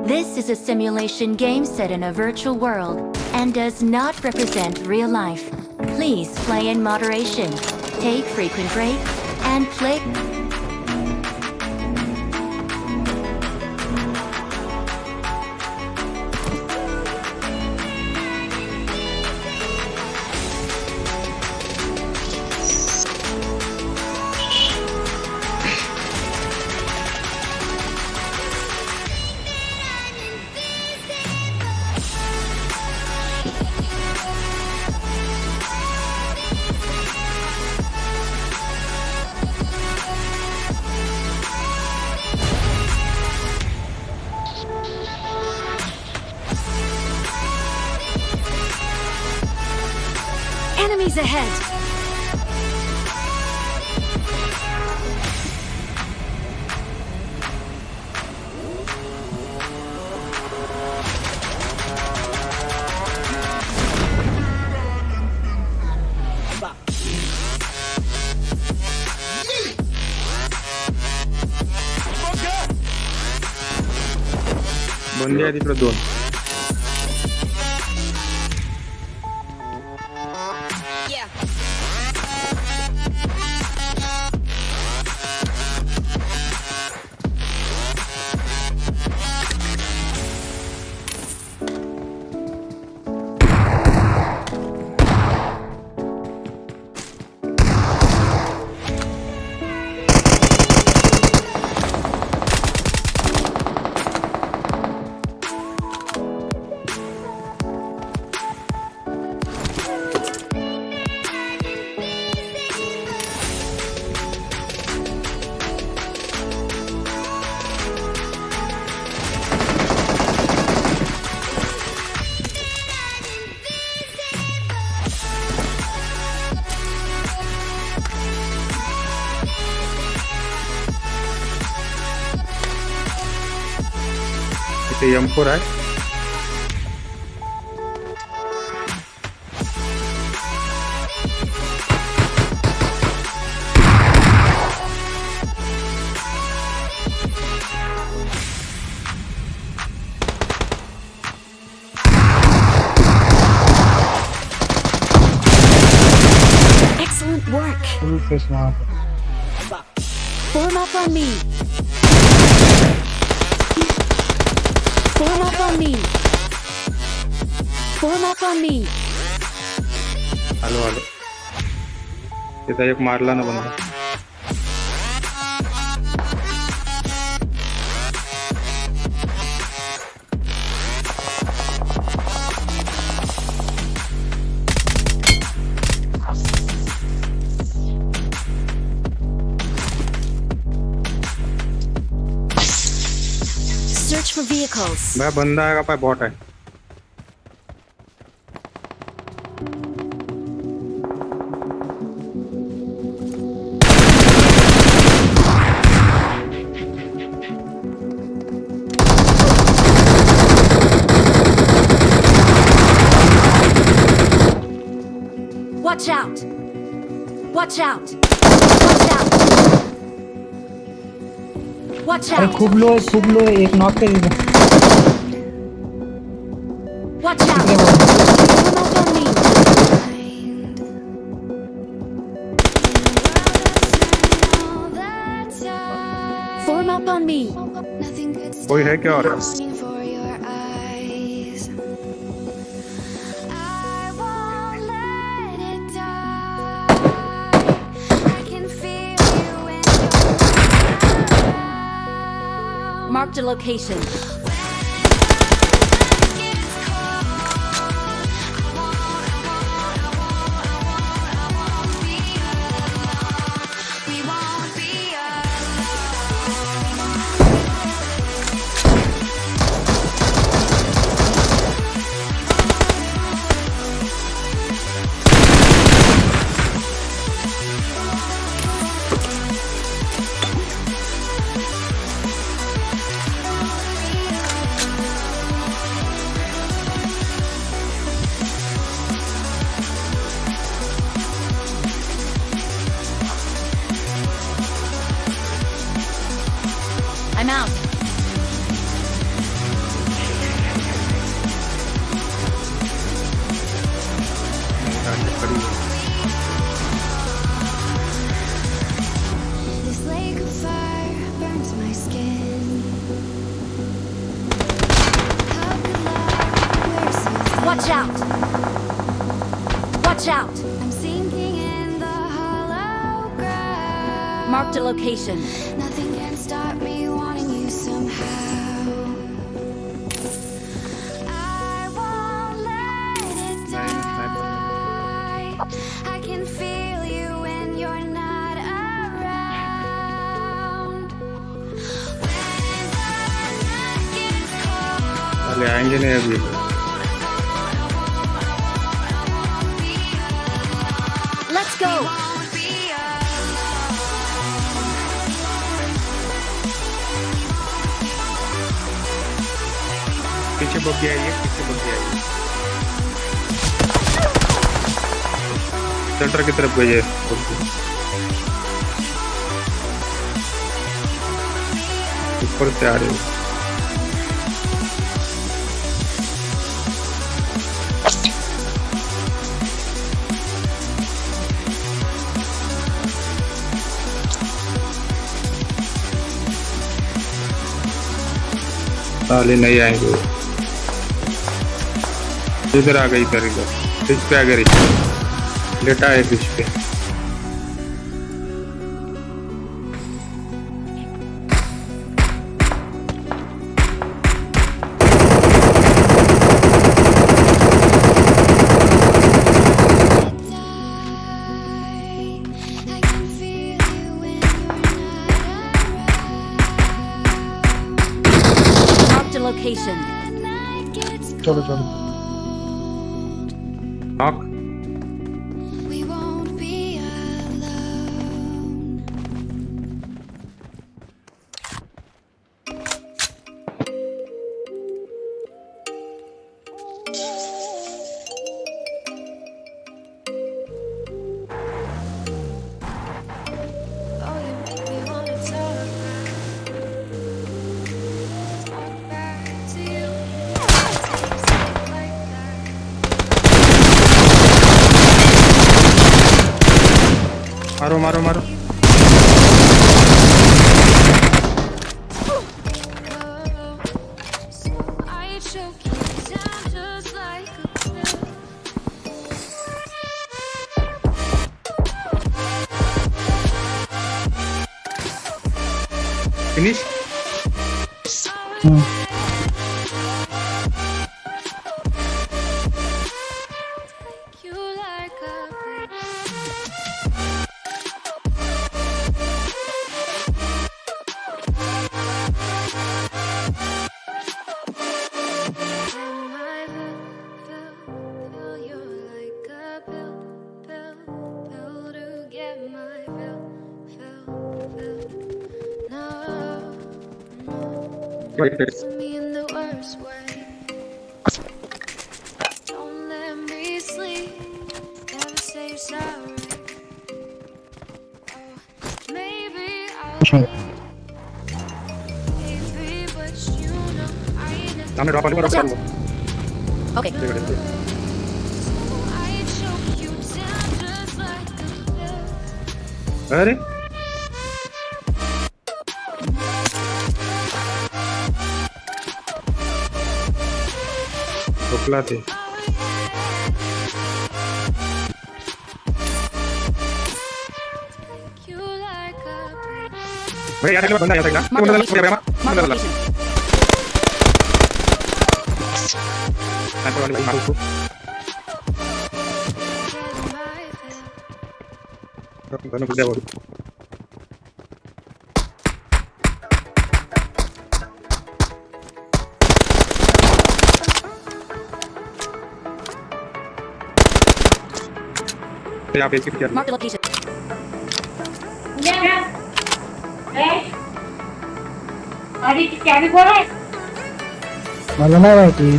This is a simulation game set in a virtual world and does not represent real life. Please play in moderation, take frequent breaks, and play. Enemies ahead! बंदी आहे तिकडे दोन. इथे M4 आहे. Excellent work! Full face मार. Form up on me! Form up on me! Form up on me! आलो आलो. तिथे एक मारला ना बंदा. Search for vehicles. भाई बंदा है का पाय बॉट है. Watch out! Watch out! Watch out! Watch अरे out! खूब लो है, एक नॉक कर दे. Watch out! Form up on me! Form up on me! कोई है क्या और? Marked a location. I'm out. Watch out! Watch out! I'm sinking in the hollow ground. Marked a location. Nothing can stop me wanting you somehow. I won't let it die. I can feel you when you're not around. When the night gets cold, अरे आएंगे नहीं अभी Let's go! won't be पीछे बग्गी आई है पीछे बग्गी आई है centre की तरफ गई है ऊपर से आ रही है साले नहीं आएंगे इधर आ गई इधर इधर रिच पे आ गए रिच लेटा है रिच पे I can feel you when you're not around. Marked a location. The night gets चलो चलो knock we won't be alone. Oh, you make me wanna talk back to you. Takes it like that. मारो मारो मारो So I choke you down just like a pill. Finish You like a pill. And my pill, you're like a pill to get my pill. No, put me in the worst way. Don't let me sleep. Never say sorry. Oh, maybe I'll leave. Maybe, but you know I never. सामने drop वाले को रख लो Okay. देखो देखो I choke you down just like a pill. अरे ढोकला थे You like a pill. भाई यार अगला बंदा आया था क्या Marked a बंदा location. लगा Marked a बंदा लगा location. सेंटर वाले भाई मारो उसको Get my pill. दोनों बुढ़े हो आप एक किया Marked a location. मला नाही माहिती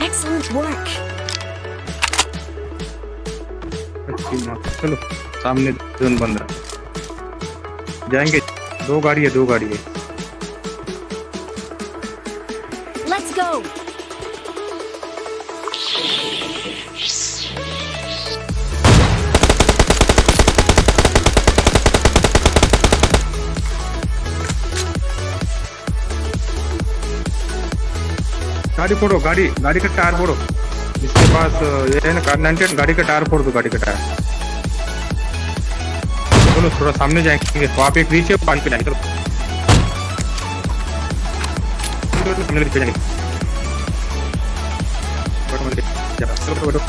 Excellent work. चलो सामने जोन बंद रहा जाएंगे दो गाड़ी है Let's go. गाड़ी फोड़ो, गाड़ी का टायर फोड़ो। इसके पास ये है ना कार्नेटेड, गाड़ी का टायर फोड़ दो, गाड़ी का टायर। चलो थोड़ा सामने जाएंगे, वहाँ पे एक रीच है, पानी पे जाएंगे। चलो सामने रीच पे जाएंगे। चलो बैठो,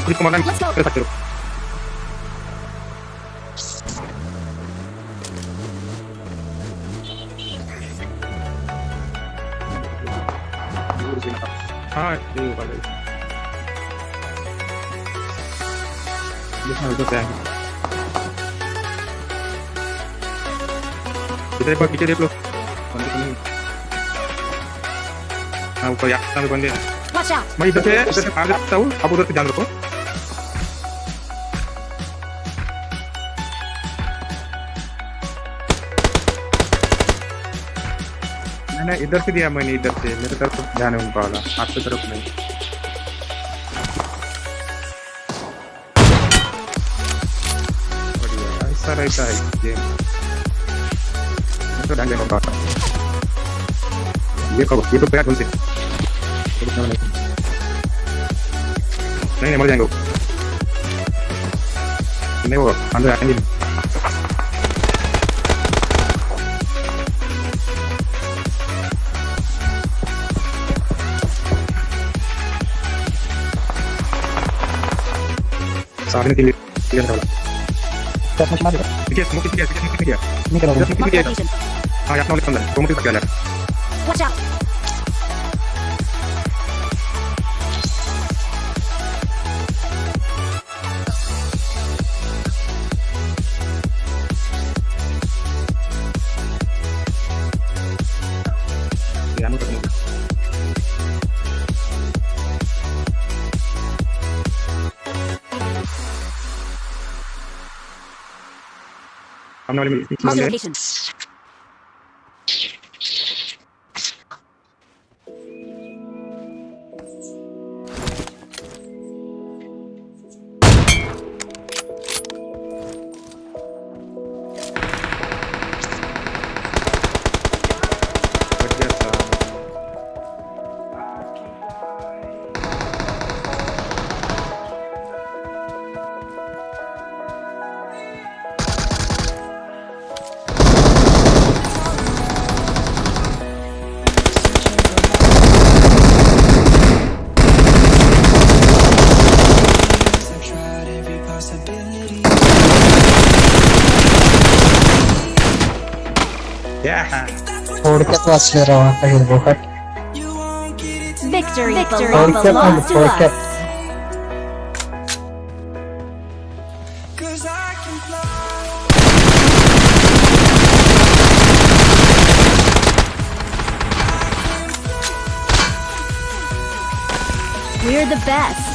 पुलिस को मारना कर सकते हो। हाँ ये वाला इधर से आएंगे। इधर एक बार पीछे देख लो, बंदे तो नहीं। हाँ ऊपर यहाँ पे बंदे हैं। Watch out! मैं इधर से आ जाता हूँ, आप उधर से ध्यान रखो। मैंने इधर से दिया, मैंने इधर से, मेरे तरफ ध्यान है उनका वाला, आपकी तरफ नहीं। ऐसा रहता है ये, ऐसा ध्यान देना होगा। ये करो, ये तो पैर उनसे नहीं मर जाएंगे वो। नहीं वो अंदर आएंगे। सामने के लिए ये वाला कैसे मार दिया पीछे स्मोक किया, पीछे किया नहीं करो पीछे Mark किया। location. हां यार नॉलेज अंदर तो मुझे क्या लगा। Watch out! ये हम तो सामने वाले में Mark the location. बच गया था। छोड़ के तो असले रहा था ये बहुत Victory छोड़ के belongs to छोड़ के us. We're the best.